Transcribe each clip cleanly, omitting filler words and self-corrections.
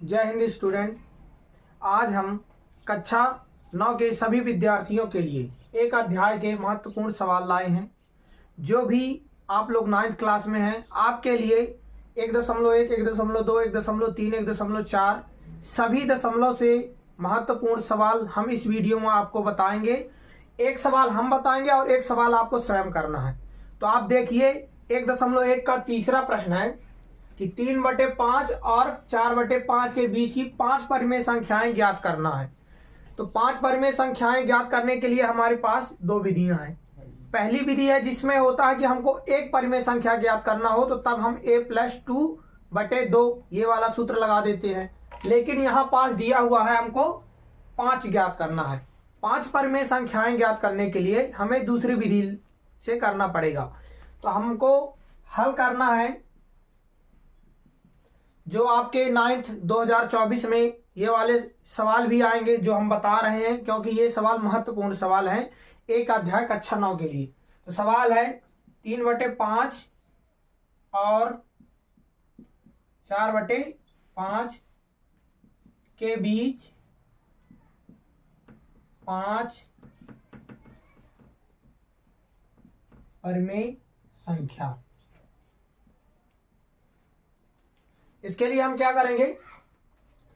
जय हिंद स्टूडेंट। आज हम कक्षा 9 के सभी विद्यार्थियों के लिए एक अध्याय के महत्वपूर्ण सवाल लाए हैं। जो भी आप लोग 9th क्लास में हैं, आपके लिए 1.1, 1.2, 1.3, 1.4 सभी दशमलव से महत्वपूर्ण सवाल हम इस वीडियो में आपको बताएंगे। एक सवाल हम बताएंगे और एक सवाल आपको स्वयं करना है। तो आप देखिए 1.1 का तीसरा प्रश्न है कि 3/5 और 4/5 के बीच की 5 परिमेय संख्याएं ज्ञात करना है। तो 5 परिमेय संख्याएं ज्ञात करने के लिए हमारे पास दो विधियां हैं। पहली विधि है जिसमें होता है कि हमको एक परिमेय संख्या ज्ञात करना हो तो तब हम a+2/2 ये वाला सूत्र लगा देते हैं। लेकिन यहाँ पास दिया हुआ है हमको 5 ज्ञात करना है। 5 परिमेय संख्याएं ज्ञात करने के लिए हमें दूसरी विधि से करना पड़ेगा। तो हमको हल करना है जो आपके 9th 2024 में ये वाले सवाल भी आएंगे जो हम बता रहे हैं, क्योंकि ये सवाल महत्वपूर्ण सवाल हैं एक अध्याय कक्षा 9 के लिए। तो सवाल है 3/5 और 4/5 के बीच 5 परिमेय संख्या। इसके लिए हम क्या करेंगे,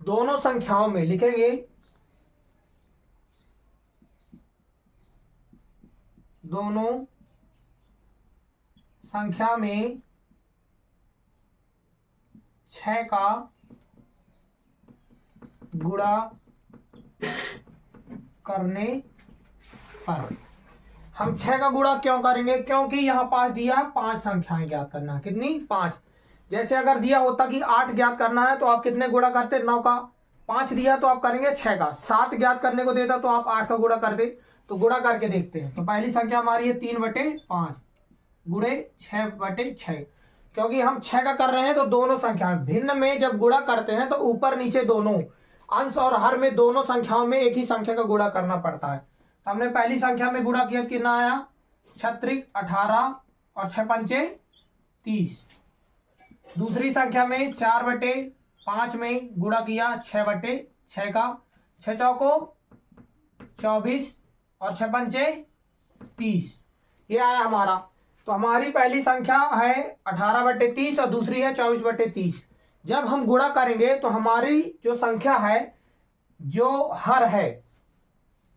दोनों संख्याओं में लिखेंगे दोनों संख्या में 6 का गुणा करने पर। हम 6 का गुणा क्यों करेंगे, क्योंकि यहां पास दिया 5 संख्याएं ज्ञात करना है। कितनी? 5। जैसे अगर दिया होता कि 8 ज्ञात करना है तो आप कितने गुणा करते? 9 का। 5 दिया तो आप करेंगे 6 का। 7 ज्ञात करने को देता तो आप 8 का गुणा कर दे। तो गुणा करके देखते हैं। तो पहली संख्या हमारी है 3/5 गुणे 6/6। क्योंकि हम 6 का कर रहे हैं तो दोनों संख्याएं भिन्न में जब गुणा करते हैं तो ऊपर नीचे दोनों अंश और हर में दोनों संख्याओं में एक ही संख्या का गुणा करना पड़ता है। तो हमने पहली संख्या में गुणा किया, कितना आया? 36 18 और 6×5 30। दूसरी संख्या में 4/5 में गुणा किया 6/6 का, 6 चौको 24 और 6×5 30। ये आया हमारा। तो हमारी पहली संख्या है 18/30 और दूसरी है 24/30। जब हम गुणा करेंगे तो हमारी जो संख्या है, जो हर है,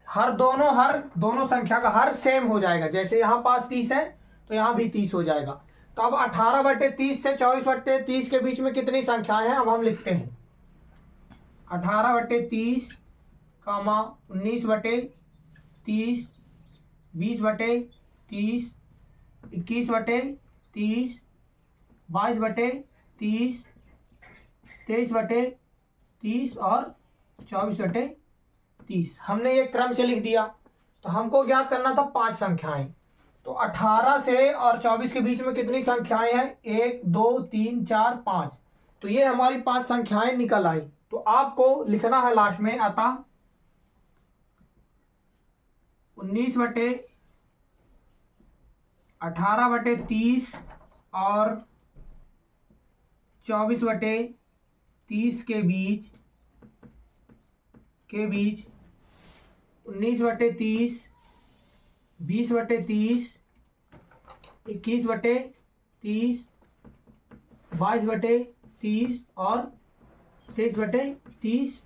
हर दोनों संख्या का हर सेम हो जाएगा। जैसे यहां पास 30 है तो यहां भी 30 हो जाएगा। तो अब 18/30 से 24/30 के बीच में कितनी संख्याएं हैं, अब हम लिखते हैं 18/30, 19/30, 20/30, 21/30, 22/30, 23/30 और 24/30। हमने ये क्रम से लिख दिया। तो हमको ज्ञात करना था 5 संख्याएं। तो 18 से और 24 के बीच में कितनी संख्याएं हैं? 1 2 3 4 5। तो ये हमारी 5 संख्याएं निकल आई। तो आपको लिखना है लास्ट में, अतः 19/18/30 और 24/30 के बीच 19/30, 20/30, 21/30, 22/30 और 23/30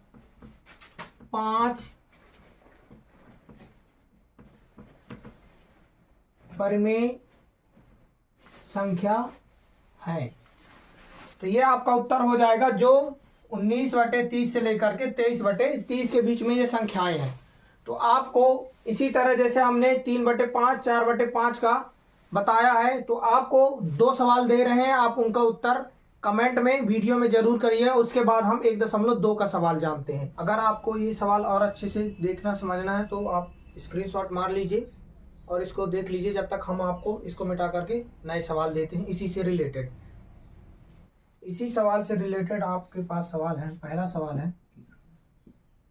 5 परिमेय संख्या है। तो ये आपका उत्तर हो जाएगा, जो 19/30 से लेकर के 23/30 के बीच में ये संख्याएं हैं। तो आपको इसी तरह जैसे हमने 3/5 4/5 का बताया है, तो आपको 2 सवाल दे रहे हैं, आप उनका उत्तर कमेंट में वीडियो में जरूर करिए। उसके बाद हम 1.2 का सवाल जानते हैं। अगर आपको ये सवाल और अच्छे से देखना समझना है तो आप स्क्रीनशॉट मार लीजिए और इसको देख लीजिए, जब तक हम आपको इसको मिटा करके नए सवाल देते हैं इसी से रिलेटेड। इसी सवाल से रिलेटेड आपके पास सवाल है। पहला सवाल है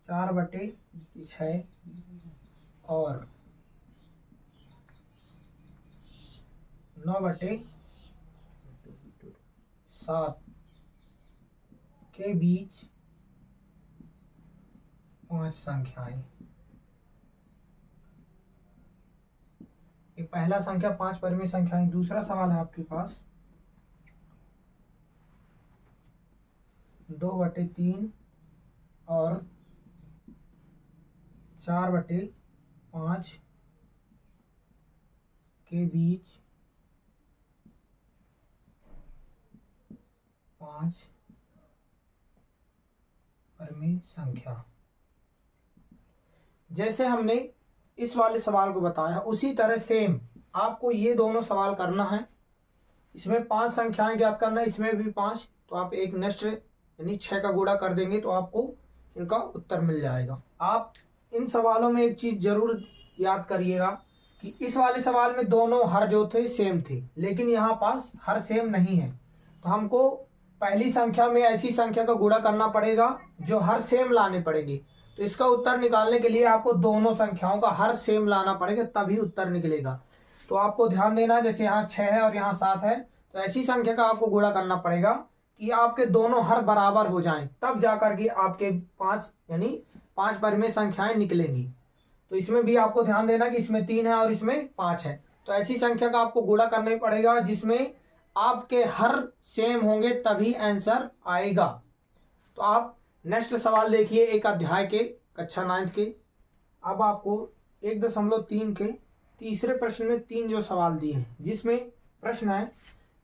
4/6 और 9/7 के बीच 5 संख्याएं। ये पहला संख्या 5 परिमेय संख्याएं। दूसरा सवाल है आपके पास 2/3 और 4/5 के बीच 5 परिमेय संख्या। जैसे हमने इस वाले सवाल को बताया उसी तरह सेम आपको ये दोनों सवाल करना है। इसमें 5 संख्याएं ज्ञात करना है, इसमें भी 5। तो आप एक नेक्स्ट यानी 6 का गुणा कर देंगे तो आपको इनका उत्तर मिल जाएगा। आप इन सवालों में एक चीज जरूर याद करिएगा कि इस वाले सवाल में दोनों हर जो थे सेम थे, लेकिन यहाँ पास हर सेम नहीं है। तो हमको पहली संख्या में ऐसी संख्या का गुणा करना पड़ेगा जो हर सेम लाने पड़ेंगे। तो इसका उत्तर निकालने के लिए आपको दोनों संख्याओं का हर सेम लाना पड़ेगा, तभी उत्तर निकलेगा। तो आपको ध्यान देना, जैसे यहाँ 6 है और यहाँ 7 है, तो ऐसी संख्या का आपको गुणा करना पड़ेगा कि आपके दोनों हर बराबर हो जाएं, तब जाकर के आपके 5 यानी 5 परिमेय संख्याएं निकलेंगी। तो इसमें भी आपको ध्यान देना कि इसमें 3 है और इसमें 5 है। तो ऐसी संख्या का आपको गुणा करना ही पड़ेगा जिसमें आपके हर सेम होंगे, तभी आंसर आएगा। तो आप नेक्स्ट सवाल देखिए एक अध्याय के कक्षा 9 के। अब आपको 1.3 के तीसरे प्रश्न में 3 जो सवाल दिए हैं, जिसमें प्रश्न है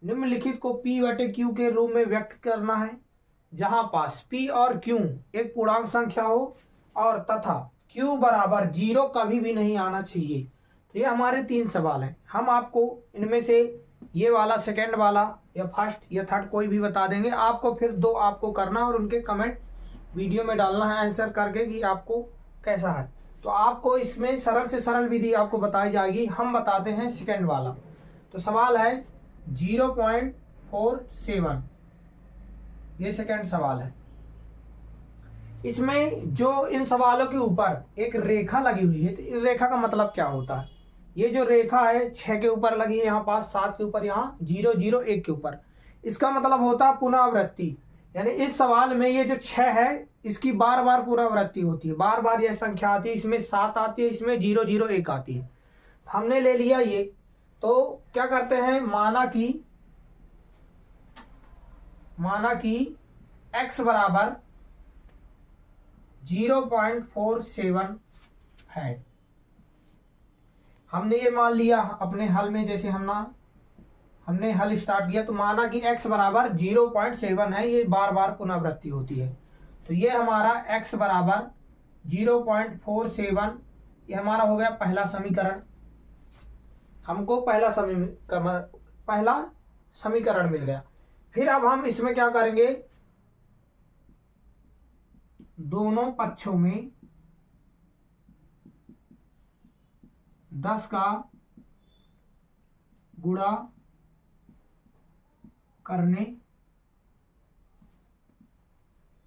निम्नलिखित को P/Q के रूप में व्यक्त करना है, जहां पास P और Q एक पूर्णांक संख्या हो और तथा Q बराबर 0 कभी भी नहीं आना चाहिए। तो ये हमारे 3 सवाल हैं। हम आपको इनमें से ये वाला, सेकेंड वाला या फर्स्ट या थर्ड कोई भी बता देंगे। आपको फिर 2 आपको करना और उनके कमेंट वीडियो में डालना है आंसर करके कि आपको कैसा है। तो आपको इसमें सरल से सरल विधि आपको बताई जाएगी। हम बताते हैं सेकेंड वाला। तो सवाल है 0.47, ये सेकेंड सवाल है। इसमें जो इन सवालों के ऊपर एक रेखा लगी हुई है, तो इस रेखा का मतलब क्या होता है? ये जो रेखा है 6 के ऊपर लगी है, यहाँ पास 7 के ऊपर, यहाँ 0 0 1 के ऊपर, इसका मतलब होता है पुनरावृत्ति। यानी इस सवाल में ये जो 6 है इसकी बार बार पुनरावृत्ति होती है, बार बार यह संख्या आती है। इसमें 7 आती है, इसमें 0 0 1 आती है। हमने ले लिया ये। तो क्या करते हैं, माना कि x बराबर 0.47 है। हमने ये मान लिया अपने हल में, जैसे हमने हल स्टार्ट किया। तो माना कि x बराबर 0.7 है, ये बार बार पुनरावृत्ति होती है। तो ये हमारा x बराबर 0.47, ये हमारा हो गया पहला समीकरण। हमको पहला समीकरण मिल गया। फिर अब हम इसमें क्या करेंगे, दोनों पक्षों में 10 का गुणा करने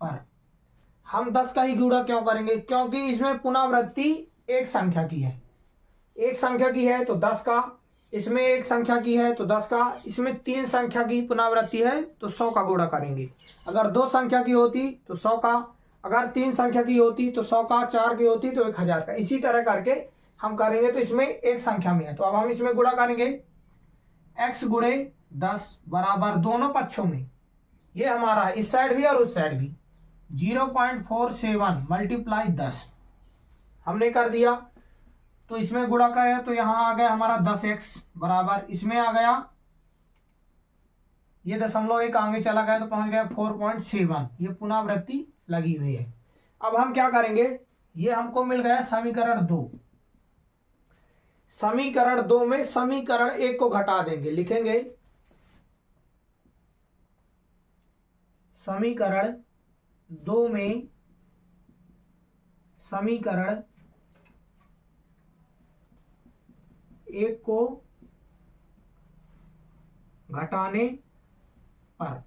पर, हम 10 का ही गुणा क्यों करेंगे? क्योंकि इसमें पुनरावृत्ति एक संख्या की है, एक संख्या की है तो 10 का, इसमें एक संख्या की है तो 10 का, इसमें 3 संख्या की पुनरावृत्ति है तो 100 का गुणा करेंगे। अगर 2 संख्या की होती तो 100 का, अगर 3 संख्या की होती तो 100 का, 4 की होती तो 1000 का। इसी तरह करके हम करेंगे। तो इसमें एक संख्या में है, तो अब हम इसमें गुणा करेंगे। x गुणे 10 बराबर दोनों पक्षों में, ये हमारा है इस साइड भी और उस साइड भी, 0.47 मल्टीप्लाई 10 हमने कर दिया। तो इसमें गुणा करें तो यहाँ आ गया हमारा 10x बराबर, इसमें आ गया ये 0.1 आगे चला गया तो पहुंच गया 4.7। ये पुनरावृत्ति लगी हुई है। अब हम क्या करेंगे, ये हमको मिल गया समीकरण 2। समीकरण 2 में समीकरण 1 को घटा देंगे, लिखेंगे समीकरण 2 में समीकरण 1 को घटाने पर,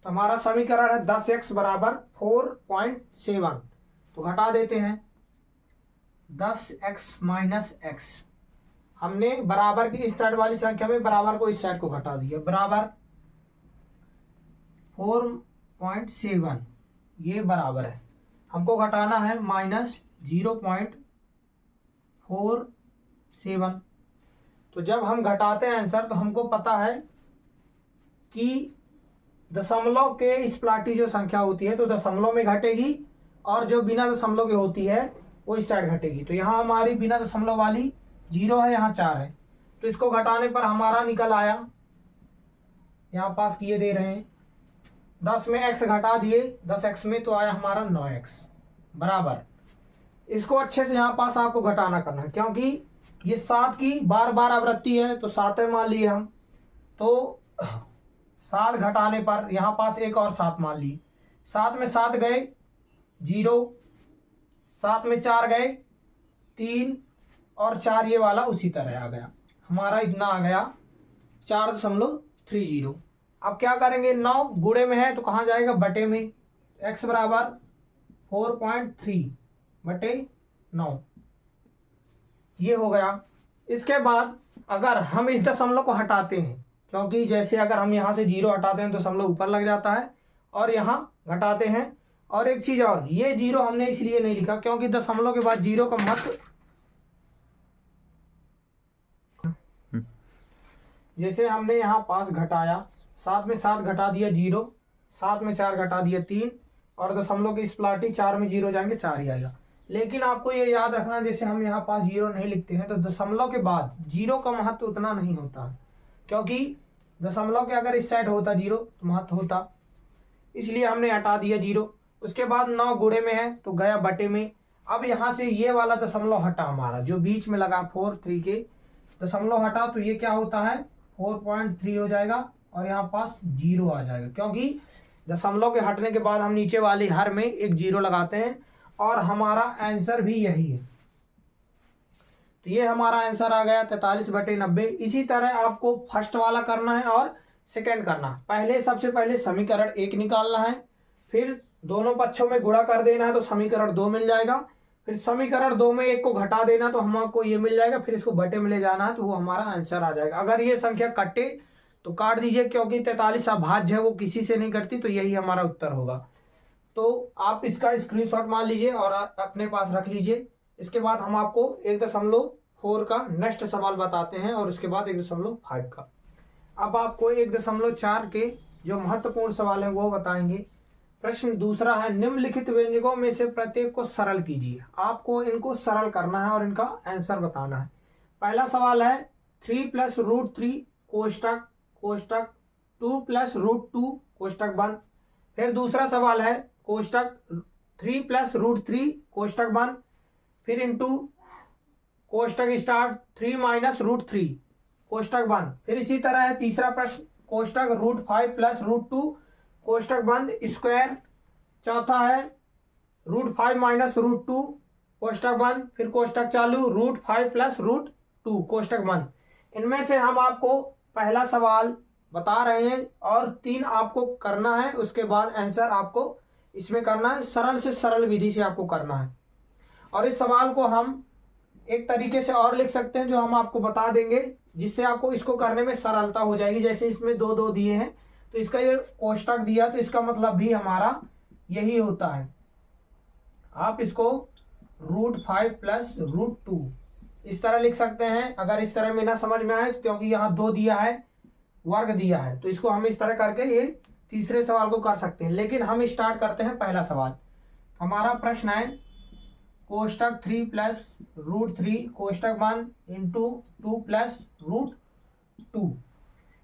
तो हमारा समीकरण है 10x बराबर 4.7। तो घटा देते हैं 10x माइनस x, हमने बराबर की इस साइड वाली संख्या में बराबर को इस साइड को घटा दिया, बराबर 4.7, ये बराबर है। हमको घटाना है -0.47। तो जब हम घटाते हैं आंसर तो हमको पता है कि दशमलव के इस प्लाटी जो संख्या होती है तो दशमलव में घटेगी और जो बिना दशमलव की होती है वो इस साइड घटेगी। तो यहाँ हमारी बिना दशमलव वाली 0 है, यहाँ 4 है, तो इसको घटाने पर हमारा निकल आया, यहाँ पास किए दे रहे हैं 10 में x घटा दिए 10x में, तो आया हमारा 9x बराबर। इसको अच्छे से यहाँ पास आपको घटाना करना है क्योंकि ये 7 की बार बार आवृत्ति है, तो 7 मान लिए हम, तो 7 घटाने पर यहाँ पास एक और 7 मान ली, 7 में 7 गए 0, 7 में 4 गए 3 और 4 ये वाला उसी तरह आ गया, हमारा इतना आ गया 4.30। अब क्या करेंगे, 9 गुणे में है तो कहाँ जाएगा, बटे में, x बराबर 4.3 बटे 9, ये हो गया। इसके बाद अगर हम इस दशमलव को हटाते हैं, क्योंकि जैसे अगर हम यहाँ से 0 हटाते हैं तो दशमलव ऊपर लग जाता है, और यहाँ घटाते हैं, और एक चीज और, ये 0 हमने इसलिए नहीं लिखा क्योंकि दशमलव के बाद 0 का महत्व, जैसे हमने यहाँ पास घटाया, 7 में 7 घटा दिया 0, 7 में 4 घटा दिया 3, और दशमलव की इस प्लाटी 4 में 0 जाएंगे 4 ही आएगा। लेकिन आपको ये याद रखना, जैसे हम यहाँ पास 0 नहीं लिखते हैं तो दशमलव के बाद 0 का महत्व उतना नहीं होता, क्योंकि दशमलव के अगर इस साइड होता 0 तो महत्व होता, इसलिए हमने हटा दिया 0। उसके बाद 9 गुणे में है तो गया बटे में। अब यहाँ से ये वाला दशमलव हटा, हमारा जो बीच में लगा 4.3 के दशमलव हटा, तो ये क्या होता है 4.3 हो जाएगा, और यहाँ पास 0 आ जाएगा, क्योंकि दशमलव के हटने के बाद हम नीचे वाली हर में एक 0 लगाते हैं, और हमारा आंसर भी यही है। तो ये हमारा आंसर आ गया 43/90। इसी तरह आपको फर्स्ट वाला करना है और सेकंड करना। पहले सबसे पहले समीकरण 1 निकालना है, फिर दोनों पक्षों में गुणा कर देना है तो समीकरण 2 मिल जाएगा, फिर समीकरण 2 में 1 को घटा देना तो हमको ये मिल जाएगा, फिर इसको बटे में ले जाना है तो वो हमारा आंसर आ जाएगा। अगर ये संख्या कटे तो काट दीजिए, क्योंकि 43 अभाज्य है, वो किसी से नहीं कटती, तो यही हमारा उत्तर होगा। तो आप इसका स्क्रीनशॉट मान लीजिए और अपने पास रख लीजिए। इसके बाद हम आपको 1.4 का नेक्स्ट सवाल बताते हैं, और उसके बाद 1.5 का। अब आपको 1.4 के जो महत्वपूर्ण सवाल है वो बताएंगे। प्रश्न दूसरा है, निम्नलिखित व्यंजकों में से प्रत्येक को सरल कीजिए। आपको इनको सरल करना है और इनका आंसर बताना है। पहला सवाल है 3 + √3 कोष्टक कोष्टक 2 + √2 कोष्टक बंद। फिर दूसरा सवाल है कोष्टक 3 + √3 कोष्टक बंद, फिर इंटू कोष्टक स्टार्ट 3 - √3 कोष्टक बंद। फिर इसी तरह है तीसरा प्रश्न, कोष्टक √5 + √2 कोष्टक बंद स्क्वायर। चौथा है √5 - √2 कोष्टक बंद, फिर कोष्टक चालू √5 + √2 कोष्टक बंद। इनमें से हम आपको पहला सवाल बता रहे हैं और 3 आपको करना है, उसके बाद आंसर आपको इसमें करना है। सरल से सरल विधि से आपको करना है, और इस सवाल को हम एक तरीके से और लिख सकते हैं जो हम आपको बता देंगे, जिससे आपको इसको करने में सरलता हो जाएगी। जैसे इसमें 2 दिए हैं तो इसका ये कोष्टक दिया, तो इसका मतलब भी हमारा यही होता है। आप इसको √5 + √2 इस तरह लिख सकते हैं। अगर इस तरह में ना समझ में आए, क्योंकि यहाँ 2 दिया है, वर्ग दिया है, तो इसको हम इस तरह करके ये तीसरे सवाल को कर सकते हैं। लेकिन हम स्टार्ट करते हैं पहला सवाल। हमारा प्रश्न है कोष्टक 3 + √3 कोष्टक बंद इंटू 2 + √2।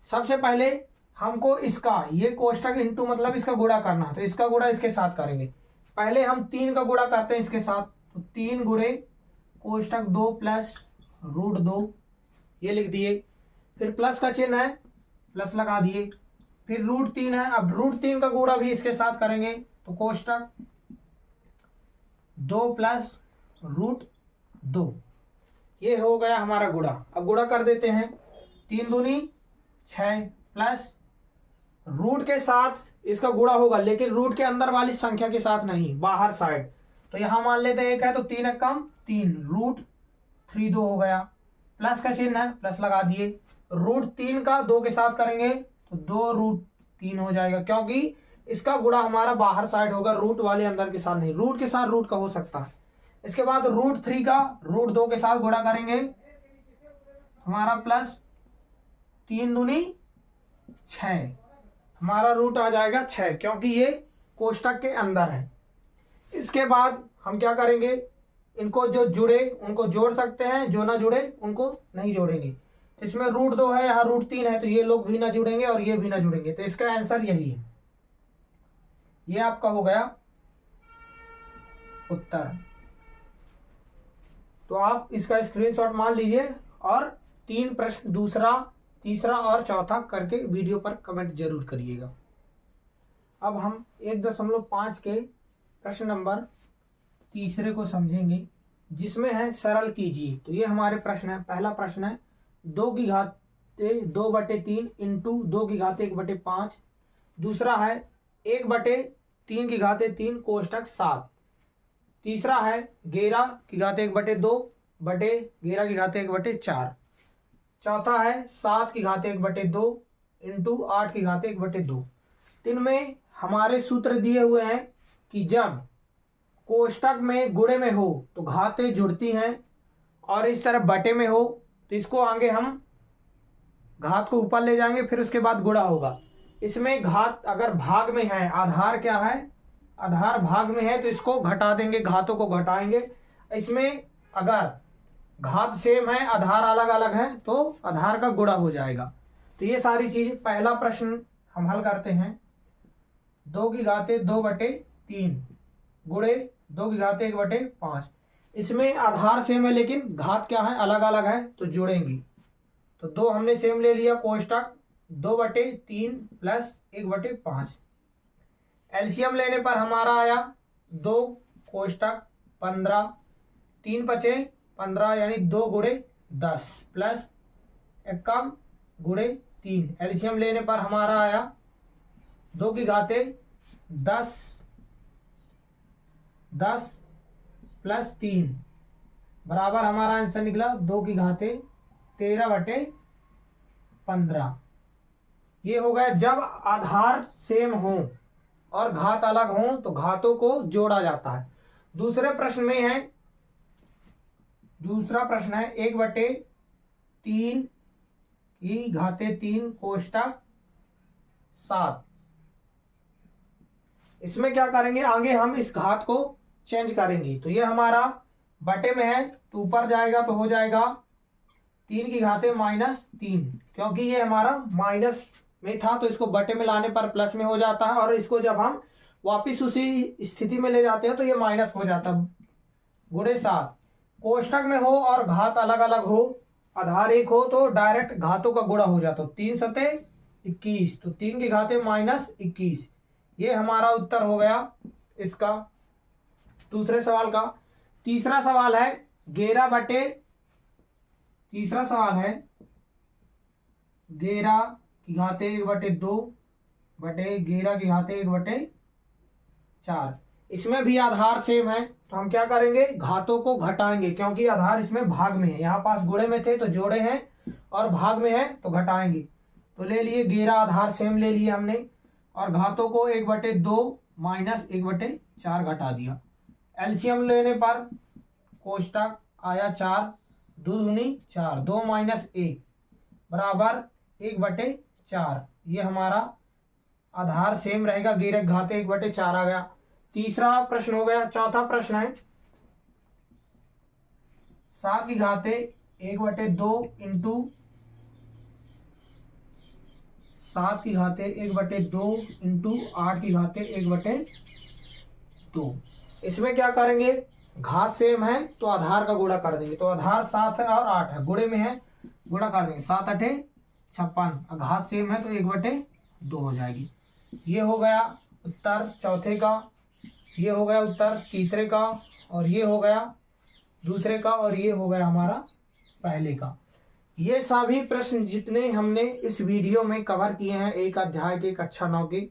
सबसे पहले हमको इसका ये कोष्टक इंटू मतलब इसका गुणा करना है, तो इसका गुणा इसके साथ करेंगे। पहले हम 3 का गुणा करते हैं इसके साथ, तो 3 गुणे कोष्टक 2 + √2 ये लिख दिए। फिर प्लस का चिन्ह है, प्लस लगा दिए। फिर √3 है, अब √3 का गुणा भी इसके साथ करेंगे, तो कोष्टक 2 + √2 ये हो गया हमारा गुणा। अब गुणा कर देते हैं, 3 दूनी 6 प्लस रूट के साथ इसका गुणा होगा, लेकिन रूट के अंदर वाली संख्या के साथ नहीं, बाहर साइड। तो यहां मान लेते हैं 1 है तो 3 है कम 3, √3 2 हो गया। प्लस का चिन्ह है, प्लस लगा दिए। √3 का 2 के साथ करेंगे तो 2 √3 हो जाएगा, क्योंकि इसका गुणा हमारा बाहर साइड होगा, रूट वाले अंदर के साथ नहीं, रूट के साथ रूट का हो सकता है। इसके बाद √3 का √2 के साथ गुणा करेंगे, हमारा प्लस 3 दूनी 6, हमारा रूट आ जाएगा 6, क्योंकि ये कोष्टक के अंदर है। इसके बाद हम क्या करेंगे, इनको जो जुड़े उनको जोड़ सकते हैं, जो ना जुड़े उनको नहीं जोड़ेंगे। इसमें √2 है, यहाँ √3 है, तो ये लोग भी ना जुड़ेंगे और ये भी ना जुड़ेंगे, तो इसका आंसर यही है। ये आपका हो गया उत्तर। तो आप इसका स्क्रीनशॉट मान लीजिए और 3 प्रश्न, दूसरा, तीसरा और चौथा करके वीडियो पर कमेंट जरूर करिएगा। अब हम 1.5 के प्रश्न नंबर तीसरे को समझेंगे, जिसमें है सरल कीजिए। तो ये हमारे प्रश्न है। पहला प्रश्न है 2 की घाते 2/3 इंटू 2 की घाते 1/5। दूसरा है 1/3 की घाते 3 कोष्टक 7। तीसरा है 11 की घाते 1/2 बटे 11 की घाते 1/4। चौथा है 7 की घाते 1/2 इंटू 8 की घाते 1/2। इनमें हमारे सूत्र दिए हुए हैं कि जब कोष्टक में गुणे में हो तो घातें जुड़ती हैं, और इस तरह बटे में हो तो इसको आगे हम घात को ऊपर ले जाएंगे, फिर उसके बाद गुणा होगा। इसमें घात अगर भाग में है, आधार क्या है, आधार भाग में है, तो इसको घटा देंगे, घातों को घटाएंगे। इसमें अगर घात सेम है, आधार अलग अलग है, तो आधार का गुणा हो जाएगा। तो ये सारी चीज, पहला प्रश्न हम हल करते हैं। 2 की घाते 2/3 गुणे 2 की घाते 1/5। इसमें आधार सेम है लेकिन घात क्या है, अलग अलग है, तो जोड़ेंगी। तो 2 हमने सेम ले लिया, कोष्टक 2/3 प्लस 1/5। एलसीएम लेने पर हमारा आया 2 कोष्टक 15, 3 बचे 15, यानी 2 गुणे 10 प्लस 1 गुणे 3। एलसीएम लेने पर हमारा आया 2 की घाते 10 प्लस 3 बराबर हमारा आंसर निकला 2 की घाते 13/15। ये हो गया जब आधार सेम हो और घात अलग हो तो घातों को जोड़ा जाता है। दूसरा प्रश्न है 1/3 की घाते 3 कोष्टक 7। इसमें क्या करेंगे, आगे हम इस घात को चेंज करेंगे। तो ये हमारा बटे में है तो ऊपर जाएगा तो हो जाएगा 3 की घाते -3, क्योंकि ये हमारा माइनस में था तो इसको बटे में लाने पर प्लस में हो जाता है, और इसको जब हम वापिस उसी स्थिति में ले जाते हैं तो ये माइनस हो जाता है, गुणे 7। कोष्टक में हो और घात अलग अलग हो, आधार एक हो, तो डायरेक्ट घातों का गुणा हो जाता है। 3 सते 21, तो 3 की घाते -21। ये हमारा उत्तर हो गया इसका दूसरे सवाल का। तीसरा सवाल है 11 की घाते 1/2 बटे 11 की घाते 1/4। इसमें भी आधार सेम है तो हम क्या करेंगे, घातों को घटाएंगे, क्योंकि आधार इसमें भाग में है। यहाँ पास गुणे में थे तो जोड़े हैं, और भाग में है तो घटाएंगे। तो ले लिए 11, आधार सेम ले लिए हमने, और घातों को 1/2 माइनस 1/4 घटा दिया। एलसीएम लेने पर कोष्टक आया 4, 2 दूनी 4, 2 - 1 बराबर 1/4। ये हमारा आधार सेम रहेगा, 11 घाते 1/4 आ गया। तीसरा प्रश्न हो गया। चौथा प्रश्न है 7 की घाते 1/2 इंटू 7 की घाते 1/2 इंटू 8 की घाते 1/2। इसमें क्या करेंगे, घात सेम है तो आधार का गुणा कर देंगे। तो आधार 7 है और 8 है, गुणे में है, गुणा कर देंगे। 7 × 8 = 56, घात सेम है तो 1/2 हो जाएगी। ये हो गया उत्तर चौथे का, ये हो गया उत्तर तीसरे का, और ये हो गया दूसरे का, और ये हो गया हमारा पहले का। ये सभी प्रश्न जितने हमने इस वीडियो में कवर किए हैं, एक अध्याय के, कक्षा 9 के,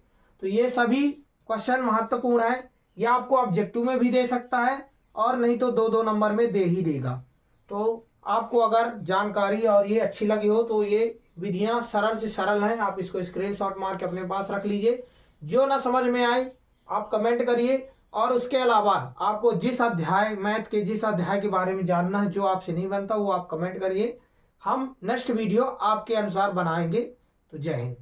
तो ये सभी क्वेश्चन महत्वपूर्ण है। ये आपको ऑब्जेक्टिव में भी दे सकता है, और नहीं तो 2-2 नंबर में दे ही देगा। तो आपको अगर जानकारी और ये अच्छी लगी हो तो ये विधियां सरल से सरल हैं, आप इसको स्क्रीनशॉट मार के अपने पास रख लीजिए। जो ना समझ में आए आप कमेंट करिए। और उसके अलावा आपको जिस अध्याय मैथ के जिस अध्याय के बारे में जानना है जो आपसे नहीं बनता वो आप कमेंट करिए, हम नेक्स्ट वीडियो आपके अनुसार बनाएंगे। तो जय हिंद।